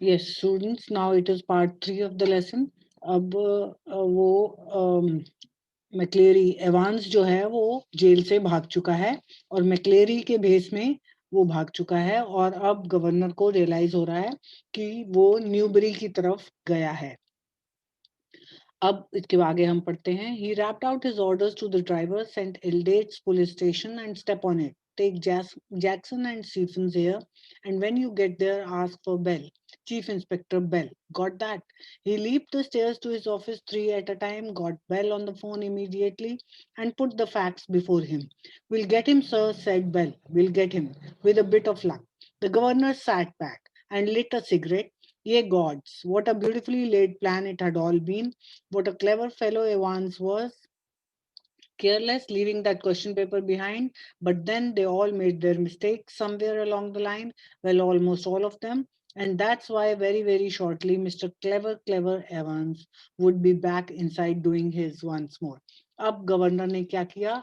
Yes, students, now it is part 3 of the lesson. अब वो मैक्लेरी Evans जो है वो जेल से भाग चुका है और मैक्लेरी के भेस में वो भाग चुका है और अब गवर्नर को रियलाइज हो रहा है कि वो न्यूबरी की तरफ गया है। अब इसके आगे हम पढ़ते हैं। He rapped out his orders to the driver, sent Ildate's police station and step on it. Take Jackson and Stephens here, and when you get there, ask for Bell. Chief Inspector Bell. Got that? He leaped the stairs to his office three at a time, got Bell on the phone immediately, and put the facts before him. We'll get him, sir, said Bell. We'll get him, with a bit of luck. The governor sat back and lit a cigarette. Ye gods, what a beautifully laid plan it had all been. What a clever fellow Evans was. Careless, leaving that question paper behind, but then they all made their mistakes somewhere along the line. Well, almost all of them. And that's why, very, very shortly, Mr. Clever Evans would be back inside doing his once more. अब governor ने क्या किया?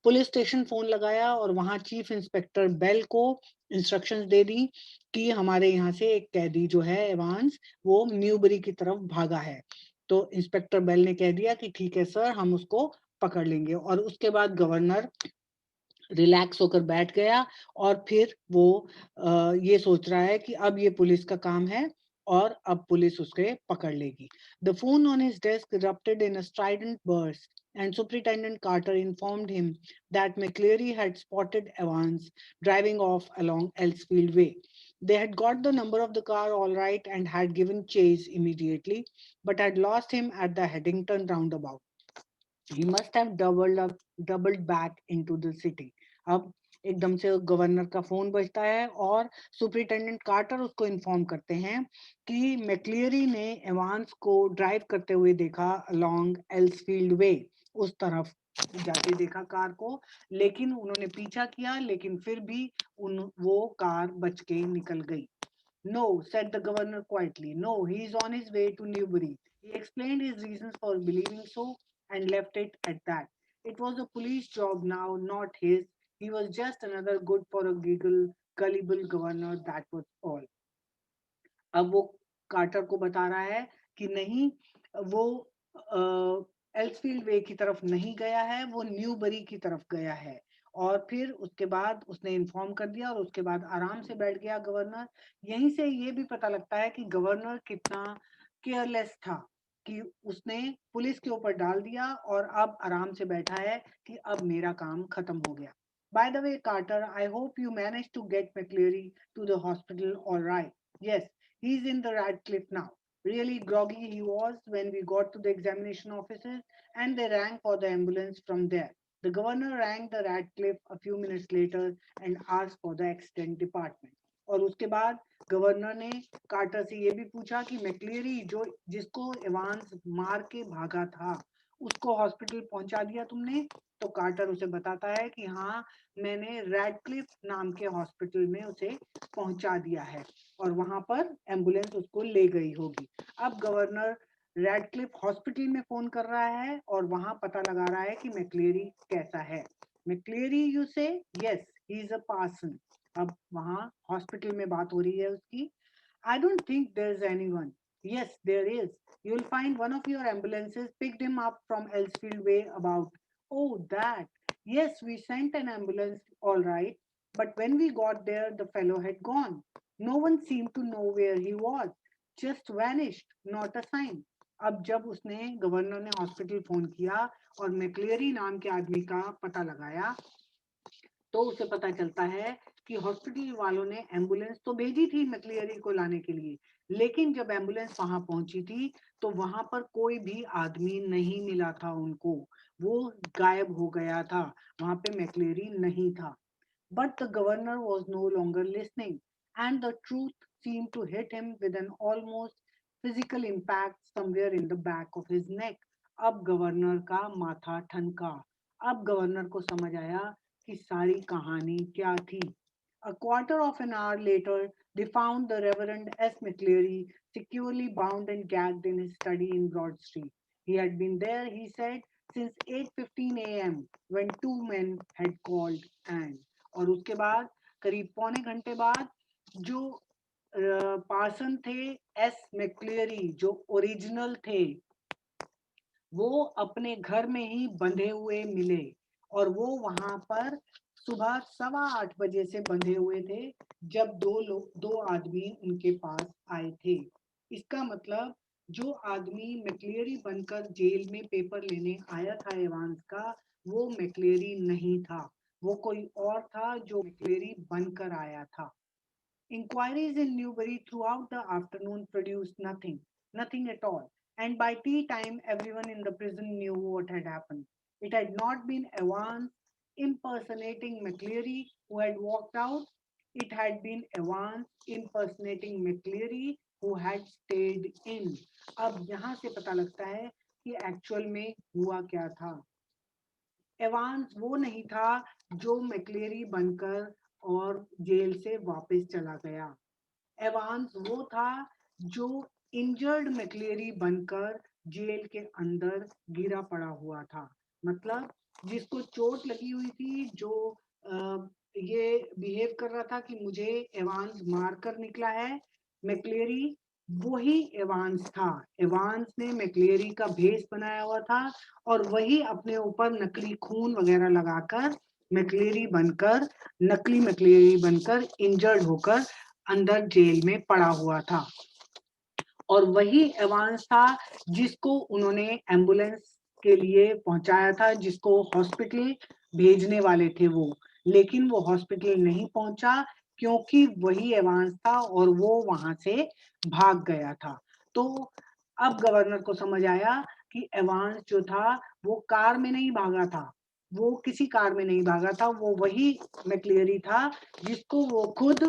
Police station phone लगाया और वहां chief inspector bell को instructions दे दी कि हमारे यहाँ से एक कैदी जो है एवांस वो न्यूबरी की तरफ भागा है। तो इंस्पेक्टर बेल ने कह दिया कि ठीक है सर, हम उसको पकड़ लेंगे। और उसके बाद गवर्नर रिलैक्स होकर बैठ गया और फिर वो ये सोच रहा है कि अब ये पुलिस का काम है और अब पुलिस उसके पकड़ लेगी। The phone on his desk erupted in a strident burst and Superintendent Carter informed him that McCleary had spotted Evans driving off along Elsfield Way. They had got the number of the car all right and had given chase immediately, but had lost him at the Headington roundabout. He must have doubled back into the city. अब एकदम से governor का phone बजता है और superintendent quarter उसको inform करते हैं कि मैक्लियरी ने एवांस को ड्राइव करते हुए देखा अलोंग एल्सफील्ड वे, उस तरफ जाते देखा कार को, लेकिन उन्होंने पीछा किया लेकिन फिर भी वो कार बच के निकल गई। No, said the governor quietly. No, he is on his way to Newbury. He explained his reasons for believing so and left it at that. It was the police job now, not his. He was just another good for a gullible governor, that was all. अब वो quarter को बता रहा है कि नहीं, वो एल्सफील्ड वे की तरफ नहीं गया है, वो न्यूबरी की तरफ गया है। और फिर उसके बाद उसने इन्फॉर्म कर दिया और उसके बाद आराम से बैठ गया गवर्नर। यहीं से ये भी पता लगता है कि गवर्नर कितना केयरलेस था कि उसने पुलिस के ऊपर डाल दिया और अब आराम से बैठा है कि अब मेरा काम खत्म हो गया। By the way, Carter, I hope you managed to get McCleary to the hospital all right. Yes, he's in the Radcliffe now. Really groggy he was when we got to the examination offices and they rang for the ambulance from there. The governor rang the Radcliffe a few minutes later and asked for the accident department. और उसके बाद governor ने quarter से ये भी पूछा कि मैक्लियरी जो जिसको एवांस मार के भागा था उसको हॉस्पिटल पहुंचा दिया तुमने? तो कार्टर उसे बताता है कि हाँ, मैंने रैडक्लिफ नाम के हॉस्पिटल में उसे पहुंचा दिया है और वहां पर एम्बुलेंस उसको ले गई होगी। अब गवर्नर रैडक्लिफ हॉस्पिटल में फोन कर रहा है और वहां पता लगा रहा है कि मैक्लेरी कैसा है। McCleary you say? Yes, he is a person. अब वहां हॉस्पिटल में बात हो रही है उसकी। I don't think there's anyone. Yes, there is. You'll find one of your ambulances picked him up from Elsfield Way about. Oh, that. Yes, we sent an ambulance, all right. But when we got there, the fellow had gone. No one seemed to know where he was. Just vanished, not a sign. अब जब उसने governor ने hospital phone किया और मैक्लियरी नाम के आदमी का पता लगाया तो उसे पता चलता है कि हॉस्पिटल वालों ने एम्बुलेंस तो भेजी थी मैक्लियरी को लाने के लिए, लेकिन जब एम्बुलेंस वहां पहुंची थी तो वहां पर कोई भी आदमी नहीं मिला था उनको। वो गायब हो गया था, वहां पे मैक्लियरी नहीं था। But the governor was no longer listening, and the truth seemed to hit him with an almost physical impact somewhere in the back of his neck. अब गवर्नर का माथा ठनका। अब गवर्नर को समझ आया कि सारी कहानी क्या थी। A quarter of an hour later, they found the Reverend S. McCleary securely bound and gagged in his study in Broad Street. He had been there, he said, since 8:15 a.m. when two men had called and और उसके बाद करीब पौने घंटे बाद जो person थे S मैक्लेरी जो ओरिजिनल थे, वो अपने घर में ही बंधे हुए मिले और वो वहां पर सुबह 8:15 बजे से बंधे हुए थे जब दो आदमी उनके पास आए थे। इसका मतलब जो आदमी मैक्लेरी बनकर जेल में पेपर लेने आया था एवांस का, वो मैक्लेरी नहीं था, वो कोई और था जो मैक्लेरी बनकर आया था। Inquiries in Newbury throughout the afternoon produced nothing at all, and by tea time everyone in the prison knew what had happened. It had not been Evans impersonating McCleary who had walked out, it had been Evans impersonating McCleary who had stayed in. अब यहाँ से पता लगता है कि actual में हुआ क्या था। एवांस वो नहीं था जो मैक्लेरी बनकर और जेल से वापस चला गया। एवांस वो था जो इंजर्ड मैक्लेरी बनकर जेल के अंदर गिरा पड़ा हुआ था। मतलब जिसको चोट लगी हुई थी, जो ये बिहेव कर रहा था कि मुझे एवांस मारकर निकला है, मैक्लेरी वही एवांस था। एवांस ने मैक्लेरी का भेष बनाया हुआ था और वही अपने ऊपर नकली खून वगैरह लगाकर नकली मैक्लेरी बनकर इंजर्ड होकर अंदर जेल में पड़ा हुआ था। और वही एवांस था जिसको उन्होंने एम्बुलेंस के लिए पहुंचाया था, जिसको हॉस्पिटल भेजने वाले थे वो, लेकिन वो हॉस्पिटल नहीं पहुंचा क्योंकि वही एवांस था और वो वहां से भाग गया था। तो अब गवर्नर को समझ आया कि एवांस जो था वो कार में नहीं भागा था, वो किसी कार में नहीं भागा था, वो वही मैक्लेरी था जिसको वो खुद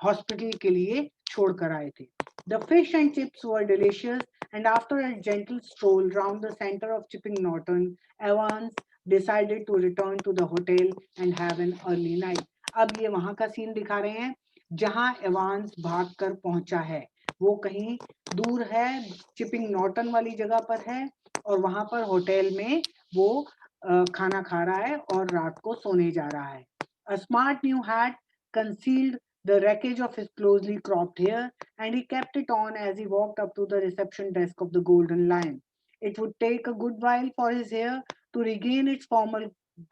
हॉस्पिटल के लिए छोड़कर आए थे। The fish and chips were delicious, and after a gentle stroll round the center of Chipping Norton, Evans decided to return to the hotel and have an early night. अब ये वहां का सीन दिखा रहे हैं जहां एवांस भागकर पहुंचा है। वो कहीं दूर है, चिपिंग नॉर्टन वाली जगह पर है और वहां पर होटल में वो खाना खा रहा है और रात को सोने जा रहा है। A smart new hat concealed the wreckage of his closely cropped hair, and he kept it on as he walked up to the reception desk of the Golden Lion. It would take a good while for his hair to regain its former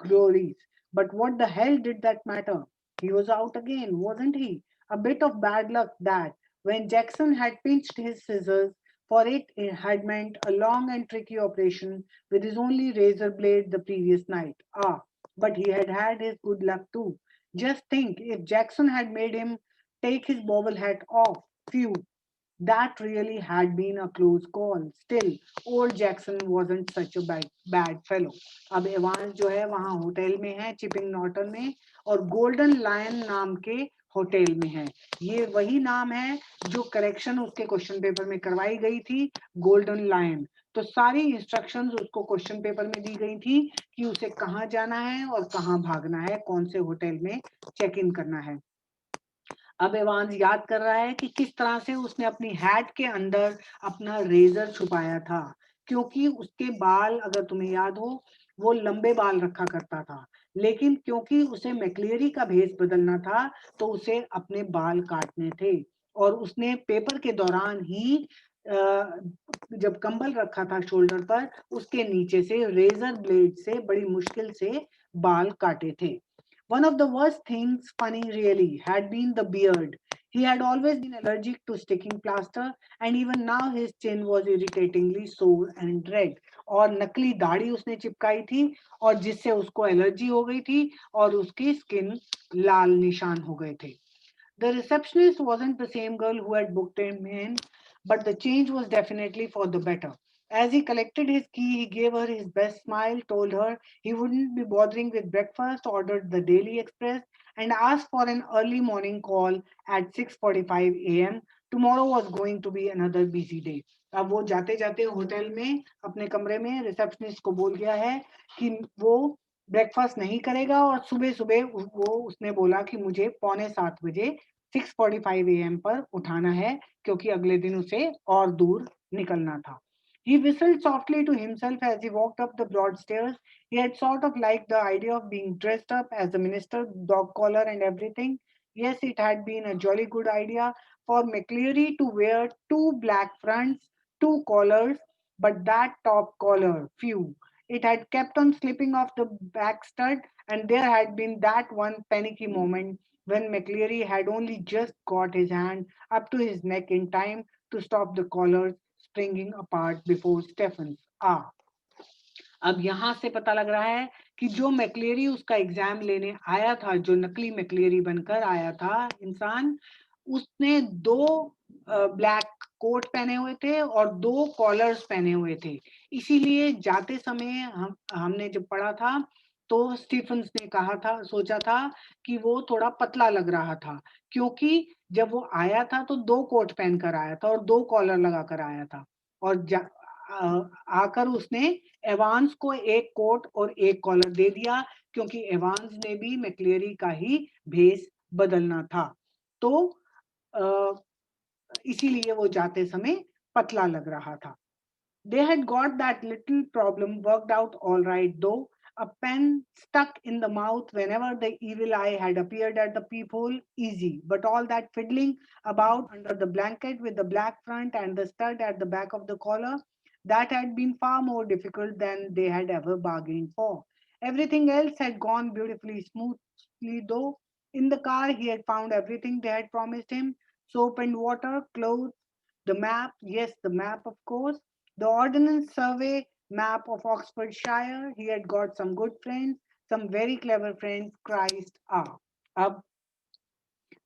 glories, but what the hell did that matter? He was out again, wasn't he? A bit of bad luck that, when Jackson had pinched his scissors, for it had meant a long and tricky operation with his only razor blade the previous night. Ah, but he had had his good luck too. Just think if Jackson had made him take his bobble hat off. Phew, that really had been a close call. Still, old Jackson wasn't such a bad fellow. अब Evans जो है वहाँ hotel में है, chipping Norton में, और golden lion नाम के होटल में है। ये वही नाम है जो करेक्शन उसके क्वेश्चन पेपर में करवाई गई थी, गोल्डन लायन। तो सारी इंस्ट्रक्शंस उसको क्वेश्चन पेपर में दी गई थी कि उसे कहाँ जाना है और कहाँ भागना है, कौन से होटल में चेक इन करना है। अब एवांस याद कर रहा है कि किस तरह से उसने अपनी हैट के अंदर अपना रेजर छुपाया था, क्योंकि उसके बाल, अगर तुम्हें याद हो, वो लंबे बाल रखा करता था, लेकिन क्योंकि उसे मैक्लेरी का भेष बदलना था तो उसे अपने बाल काटने थे और उसने पेपर के दौरान ही जब कंबल रखा था शोल्डर पर, उसके नीचे से रेजर ब्लेड से बड़ी मुश्किल से बाल काटे थे। One of the worst things, funny really, had been the beard. He had always been allergic to sticking plaster, and even now his chin was irritatingly sore and red. और नकली दाढ़ी उसने चिपकाई थी और जिससे उसको एलर्जी हो गई थी और उसकी स्किन लाल निशान हो गए थे। The receptionist wasn't the same girl who had booked him in, but the change was definitely for the better. As he collected his key, he gave her his best smile, told her he wouldn't be bothering with breakfast, ordered the Daily Express, and asked for an early morning call at 6:45 a.m. Tomorrow was going to be another busy day. अब वो जाते जाते hotel में अपने कमरे में receptionist को बोल गया है कि वो ब्रेकफास्ट नहीं करेगा और सुबह सुबह वो उसने बोला कि मुझे 6:45 बजे 6:45 a.m. पर उठाना है क्योंकि अगले दिन उसे और दूर निकलना था। He whistled softly to himself as he walked up the broad stairs. He had sort of liked the idea of being dressed up as a minister, dog collar and everything. Yes, it had been a jolly good idea, for McCleary to wear two black fronts, two collars, but that top collar, phew, it had kept on slipping off the back stud, and there had been that one panicky moment when McCleary had only just got his hand up to his neck in time to stop the collars springing apart before Stephens. अब यहाँ से पता लग रहा है कि जो मैक्लेरी उसका एग्जाम लेने आया था, जो नकली मैक्लेरी बनकर आया था इंसान, उसने दो ब्लैक कोट पहने हुए थे और दो कॉलर्स पहने हुए थे। इसीलिए जाते समय हमने जब पढ़ा था तो स्टीफन्स ने कहा था, सोचा था कि वो थोड़ा पतला लग रहा था, क्योंकि जब वो आया था तो दो कोट पहनकर आया था और दो कॉलर लगाकर आया था, और आकर उसने एवांस को एक कोट और एक कॉलर दे दिया, क्योंकि एवांस ने भी मैक्लेरी का ही भेष बदलना था। तो इसीलिए वो जाते समय पतला लग रहा था। They had got that little problem worked out all right, though. A pen stuck in the mouth whenever the evil eye had appeared at the peephole, easy. But all that fiddling about under the blanket with the black front and the stud at the back of the collar, that had been far more difficult than they had ever bargained for. Everything else had gone beautifully smoothly, though. In the car, he had found everything they had promised him: soap and water, clothes, the map, yes, the map, of course, the Ordnance Survey map of Oxfordshire. He had got some good friends, some very clever friends, Christ ah. अब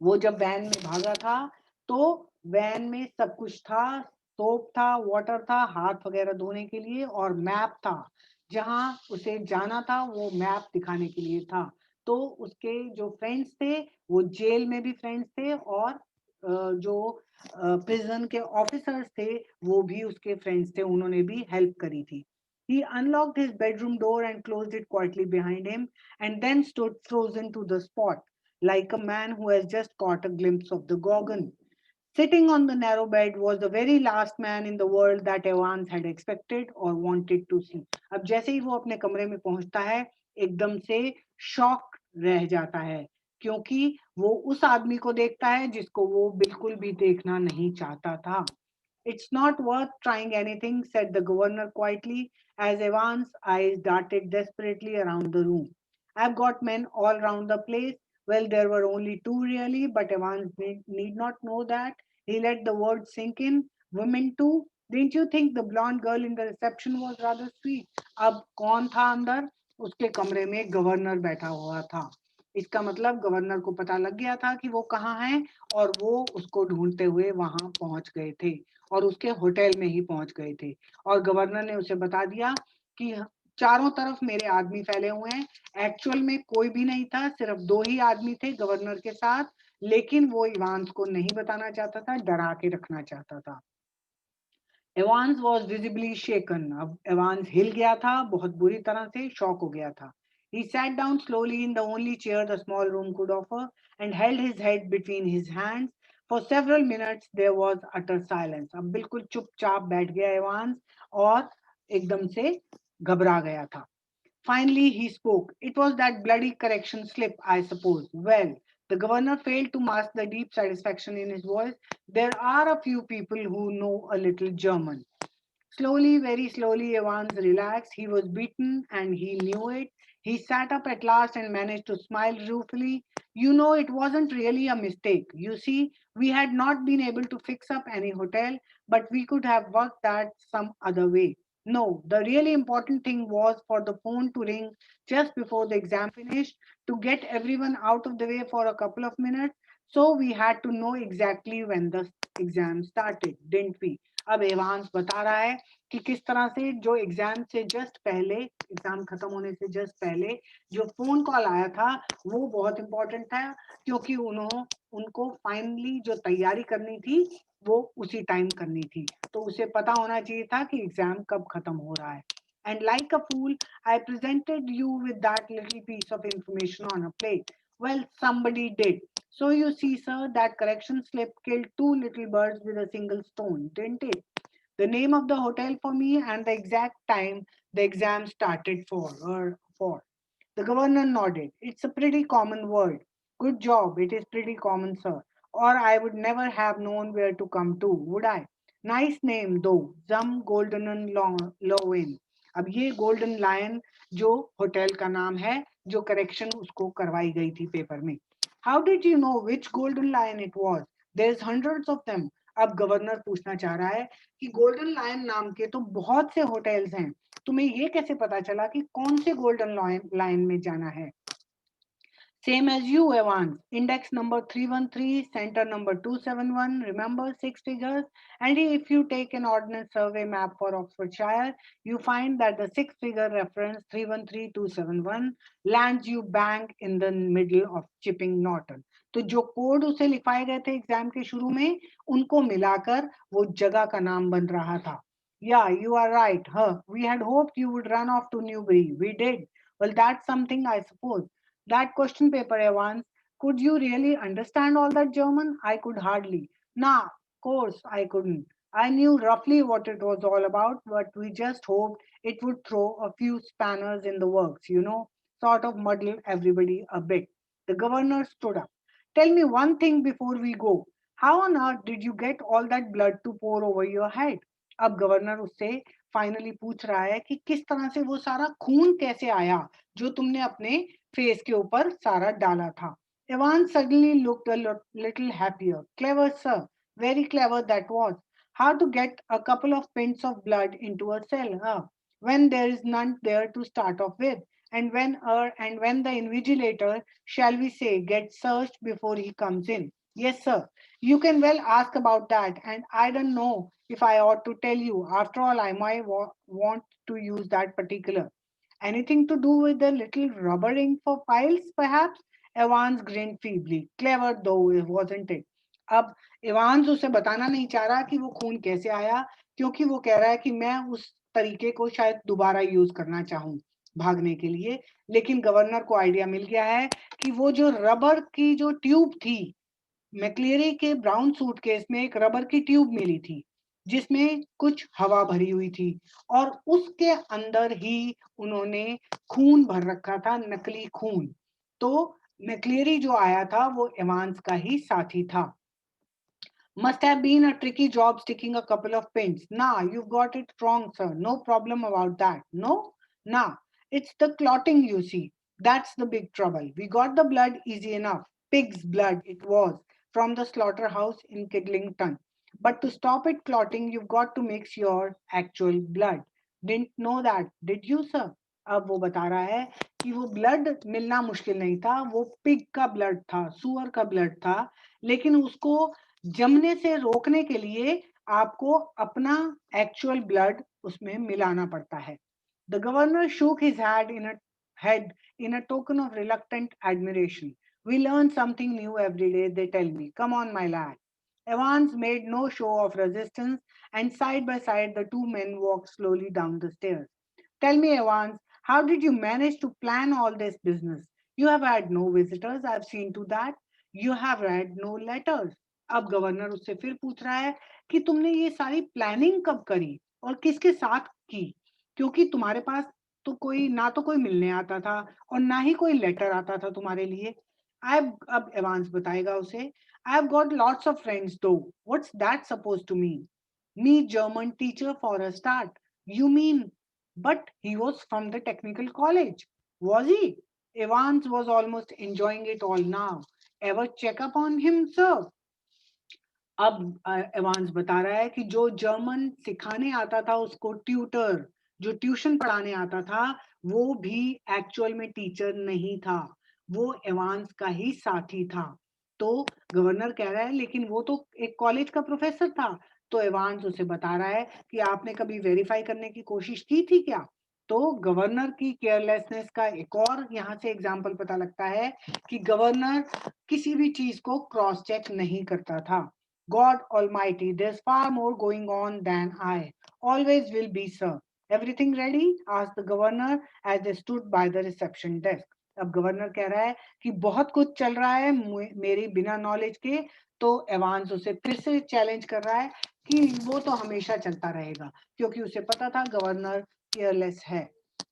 वो जब van में भागा था तो van में सब कुछ था, सोप था, वाटर था हाथ वगैरह धोने के लिए, और मैप था, जहां उसे जाना था वो मैप दिखाने के लिए था। तो उसके जो फ्रेंड्स थे वो जेल में भी फ्रेंड्स थे, और जो प्रिजन के ऑफिसर्स थे वो भी उसके फ्रेंड्स थे, उन्होंने भी हेल्प करी थी। He unlocked his bedroom door and closed it quietly behind him, and then stood frozen to the spot, like a man who has just caught a glimpse of the Gorgon. Sitting on the narrow bed was the very last man in the world that Evans had expected or wanted to see. अब जैसे ही वो अपने कमरे में पहुंचता है, एकदम से शॉक रह जाता है, क्योंकि वो उस आदमी को देखता है जिसको वो बिल्कुल भी देखना नहीं चाहता था। It's not worth trying anything, said the governor quietly, as Evan's eyes darted desperately around the room. I've got men all round the place. Well, there were only two really, but Evans need not know that. He let the word sink in. Women too. Didn't you think the blonde girl in the reception was rather sweet? अब कौन था अंदर? उसके कमरे में governor बैठा हुआ था। इसका मतलब गवर्नर को पता लग गया था कि वो कहाँ है, और वो उसको ढूंढते हुए वहां पहुंच गए थे, और उसके होटल में ही पहुंच गए थे, और गवर्नर ने उसे बता दिया कि चारों तरफ मेरे आदमी फैले हुए हैं। एक्चुअल में कोई भी नहीं था, सिर्फ दो ही आदमी थे गवर्नर के साथ, लेकिन वो इवांस को नहीं बताना चाहता था, डरा के रखना चाहता था। एवांस वॉज विजिबली शेकन। अब एवांस हिल गया था, बहुत बुरी तरह से शॉक हो गया था। He sat down slowly in the only chair the small room could offer and held his head between his hands. For several minutes there was utter silence. अब बिल्कुल चुपचाप बैठ गया एवांस, और एकदम से घबरा गया था। Finally, he spoke. It was that bloody correction slip, I suppose. Well, the governor failed to mask the deep satisfaction in his voice. There are a few people who know a little German. Slowly, very slowly, Evans relaxed. He was beaten and he knew it. He sat up at last and managed to smile ruefully. You know, it wasn't really a mistake. You see, we had not been able to fix up any hotel, but we could have worked that some other way. No, the really important thing was for the phone to ring just before the exam finished to get everyone out of the way for a couple of minutes. So we had to know exactly when the exam started, didn't we? अब Evans बता रहा है कि किस तरह से जो exam से जस्ट पहले, एग्जाम खत्म होने से जस्ट पहले जो फोन कॉल आया था वो बहुत इंपॉर्टेंट था, क्योंकि उनको फाइनली जो तैयारी करनी थी वो उसी टाइम करनी थी, तो उसे पता होना चाहिए था कि एग्जाम कब खत्म हो रहा है। And like a fool, I presented you with that little piece of information on a plate. Well, somebody did. So you see, sir, that correction slip killed two little birds with a single stone, didn't it? The name of the hotel for me and the exact time the exam started for. The governor nodded. It's a pretty common word. Good job. It is pretty common, sir. or I would never have known where to come to, would I? Nice name though, Zum Golden Lowen. अब ये golden lion जो hotel का नाम है, जो correction उसको करवाई गई थी पेपर में. How did you know which golden lion it was? There's hundreds of them. अब गवर्नर पूछना चाह रहा है कि गोल्डन लायन नाम के तो बहुत से होटल्स हैं, तुम्हें ये कैसे पता चला कि कौन से गोल्डन लायन में जाना है? Same as you, Evan. Index number 313, center number 271. Remember 6 figures? And if you take an ordnance survey map for Oxfordshire, you find that the 6 figure reference 313271 lands you bang in the middle of Chipping Norton. तो जो code उसे लिखवाए गए थे exam के शुरू में, उनको मिलाकर वो जगह का नाम बन रहा था. Yeah, you are right. We had hoped you would run off to Newbury. We did. Well, that's something, I suppose. That question paper, Evans, could you really understand all that German? I could hardly. Nah, of course I couldn't. I knew roughly what it was all about, but we just hoped it would throw a few spanners in the works, sort of muddle everybody a bit. The governor stood up. Tell me one thing before we go. How on earth did you get all that blood to pour over your head? अब governor उससे finally पूछ रहा है कि किस तरह से वो सारा खून कैसे आया जो तुमने अपने फेस के ऊपर सारा डाला था. Evan suddenly looked a little happier. Clever, sir. Very clever that was. How to get a couple of pints of blood into a cell, when there is none there to start off with, and when the invigilator, shall we say, gets searched before he comes in. Yes, sir. You can well ask about that, and I don't know if I ought to tell you. After all, I might want to use that particular. Anything to do with the little rubber ink for files, perhaps? Evans grinned feebly. Clever though, wasn't it? अब Evans उसे बताना नहीं चाह रहा कि वो खून कैसे आया, क्योंकि वो कह रहा है कि मैं उस तरीके को शायद दोबारा यूज करना चाहूं भागने के लिए. लेकिन गवर्नर को आइडिया मिल गया है कि वो जो रबर की जो ट्यूब थी, मैक्लेरी के ब्राउन सूटकेस में एक रबर की ट्यूब मिली थी जिसमें कुछ हवा भरी हुई थी, और उसके अंदर ही उन्होंने खून भर रखा था, नकली खून. तो मैक्लेरी जो आया था वो एवांस का ही साथी था. Must have been a tricky job sticking a couple of pins. Nah, you've got it wrong, sir. No problem about that. No? Nah, it's the clotting, you see. That's the big trouble. We got the blood easy enough. Pig's blood it was, from the slaughterhouse in Kidlington. But to stop it clotting, you've got to mix your actual blood. Didn't know that, did you, sir? अब वो बता रहा है कि वो blood मिलना मुश्किल नहीं था, वो पिग का ब्लड था, सुअर का ब्लड था, लेकिन उसको जमने से रोकने के लिए आपको अपना एक्चुअल ब्लड उसमें मिलाना पड़ता है. The governor shook his head in a token of reluctant admiration. We learn something new every day, they tell me. Come on, my lad. Evans made no show of resistance, and side by side the two men walked slowly down the stairs. Tell me, Evans, how did you manage to plan all this business? You have had no visitors, I've seen to that. You have read no letters. अब governor उससे फिर पूछ रहा है कि तुमने ये सारी प्लानिंग कब करी और किसके साथ की, क्योंकि तुम्हारे पास तो कोई ना तो कोई मिलने आता था और ना ही कोई लेटर आता था तुम्हारे लिए. आई अब एवांस बताएगा उसे. I have got lots of friends too. What's that suppose to mean? Me German teacher for a start. You mean, but he was from the technical college. Was he? Evans was almost enjoying it all now. Ever check up on him, sir? अब Evans बता रहा है कि जो German सिखाने आता था उसको ट्यूटर, जो ट्यूशन पढ़ाने आता था, वो भी एक्चुअल में टीचर नहीं था, वो एवांस का ही साथी था. तो गवर्नर कह रहा है लेकिन वो तो एक कॉलेज का प्रोफेसर था. तो एवांस उसे बता रहा है कि आपने कभी वेरीफाई करने की कोशिश की थी क्या? तो गवर्नर की केयरलेसनेस का एक और यहाँ से एग्जाम्पल पता लगता है कि गवर्नर किसी भी चीज को क्रॉस चेक नहीं करता था. God Almighty, there's far more going on than I. Always will be, sir. Everything ready? Asked the governor as they stood by the reception desk. अब गवर्नर कह रहा है कि बहुत कुछ चल रहा है मेरी बिना नॉलेज के. तो एवांस उसे फिर से चैलेंज कर रहा है कि वो तो हमेशा चलता रहेगा, क्योंकि उसे पता था गवर्नर केयरलेस है.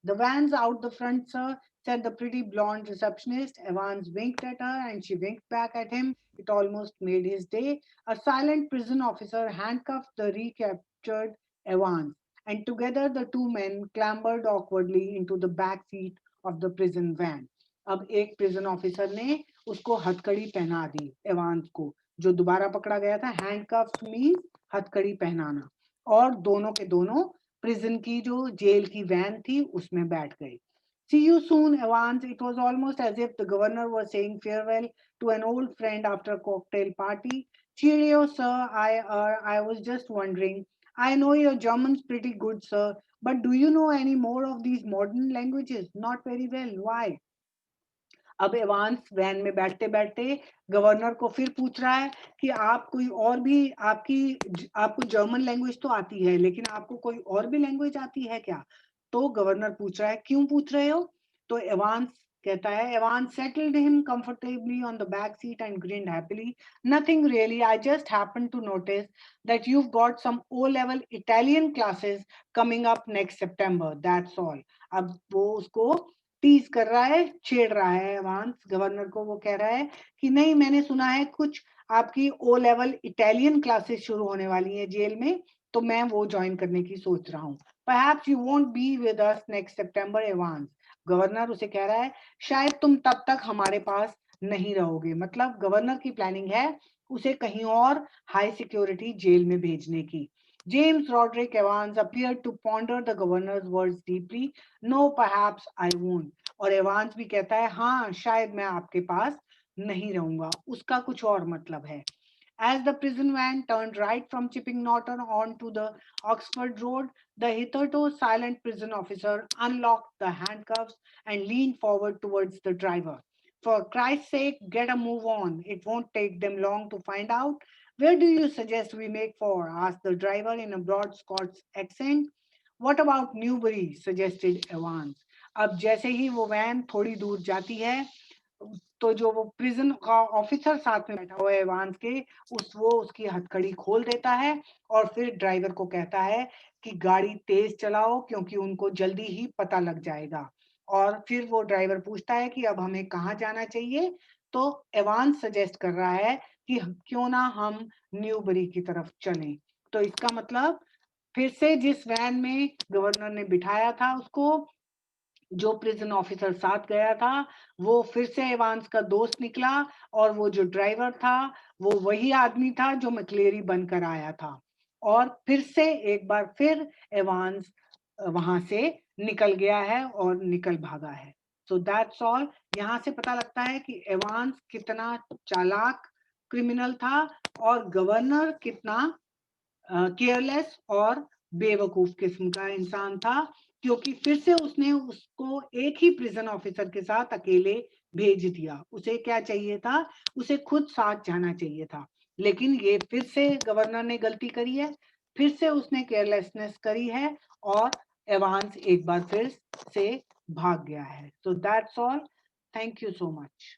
The van's out the front, sir. said the pretty blonde receptionist. Evans winked at her and she winked back at him. It almost made his day. A silent prison officer handcuffed the recaptured Evans, and together the two men clambered awkwardly into the back seat of the prison van. अब एक prison officer ने उसको हथकड़ी पहना दी Evans को, जो दोबारा पकड़ा गया था. हैंडकफ्स मींस हथकड़ी पहनाना. और दोनों के दोनों प्रिजन की जो जेल की वैन थी उसमें बैठ गए. See you soon, Evans. It was almost as if the governor was saying farewell to an old friend after a cocktail party. Cheerio, sir. I was just wondering. I know your German's pretty good, sir, but do you know any more of these modern languages? Not very well. Why? अब Evans van में बैठते बैठते governor को फिर पूछ रहा है कि आप कोई और भी आपको जर्मन लैंग्वेज तो आती है, लेकिन आपको कोई और भी लैंग्वेज आती है क्या? तो गवर्नर पूछ रहा है, क्यों पूछ रहे हो? तो एवांस कहता है, Evans settled him comfortably on the back seat and grinned happily. Nothing really, I just happened to notice that you've got some O-level Italian classes coming up next September. That's all. अब वो उसको tease कर रहा है, छेड़ रहा है Evans governor को. वो कह रहा है कि नहीं, मैंने सुना है कुछ आपकी ओ लेवल इटालियन क्लासेस शुरू होने वाली हैं जेल में, तो मैं वो ज्वाइन करने की सोच रहा हूँ. Perhaps you won't be with us next September, Evans. Governor उसे कह रहा है, शायद तुम तब तक हमारे पास नहीं रहोगे. मतलब गवर्नर की प्लानिंग है उसे कहीं और हाई सिक्योरिटी जेल में भेजने की. James Roderick Evans appeared to ponder the governor's words deeply. No, perhaps I won't. और एवांस भी कहता है, हाँ, शायद मैं आपके पास नहीं रहूंगा. उसका कुछ और मतलब है. As the prison van turned right from Chipping Norton onto the Oxford Road, the hitherto silent prison officer unlocked the handcuffs and leaned forward towards the driver. For Christ's sake, get a move on. It won't take them long to find out. Where do you suggest we make for? Asked the driver in a broad Scots accent. What about Newbury? Suggested Evans. अब जैसे ही वो van थोड़ी दूर जाती है, तो जो वो प्रिजन का ऑफिसर साथ में बैठा हुआ है एवांस के, वो उसकी हथकड़ी खोल देता है और फिर ड्राइवर को कहता है कि गाड़ी तेज चलाओ क्योंकि उनको जल्दी ही पता लग जाएगा. और फिर वो ड्राइवर पूछता है कि अब हमें कहाँ जाना चाहिए. तो एवांस सजेस्ट कर रहा है कि क्यों ना हम न्यूबरी की तरफ चलें. तो इसका मतलब फिर से जिस वैन में गवर्नर ने बिठाया था उसको, जो प्रिजन ऑफिसर साथ गया था, वो फिर से एवांस का दोस्त निकला. और वो जो ड्राइवर था वो वही आदमी था जो मैक्लेरी बनकर आया था. और फिर से एक बार फिर एवांस वहां से निकल गया है और निकल भागा है. So that's all. यहाँ से पता लगता है कि एवांस कितना चालाक क्रिमिनल था और गवर्नर कितना केयरलेस और बेवकूफ किस्म का इंसान था, क्योंकि फिर से उसने उसको एक ही प्रिजन ऑफिसर के साथ अकेले भेज दिया. उसे क्या चाहिए था? उसे खुद साथ जाना चाहिए था. लेकिन ये फिर से गवर्नर ने गलती करी है, फिर से उसने केयरलेसनेस करी है और एवांस एक बार फिर से भाग गया है. So that's all. Thank you so much.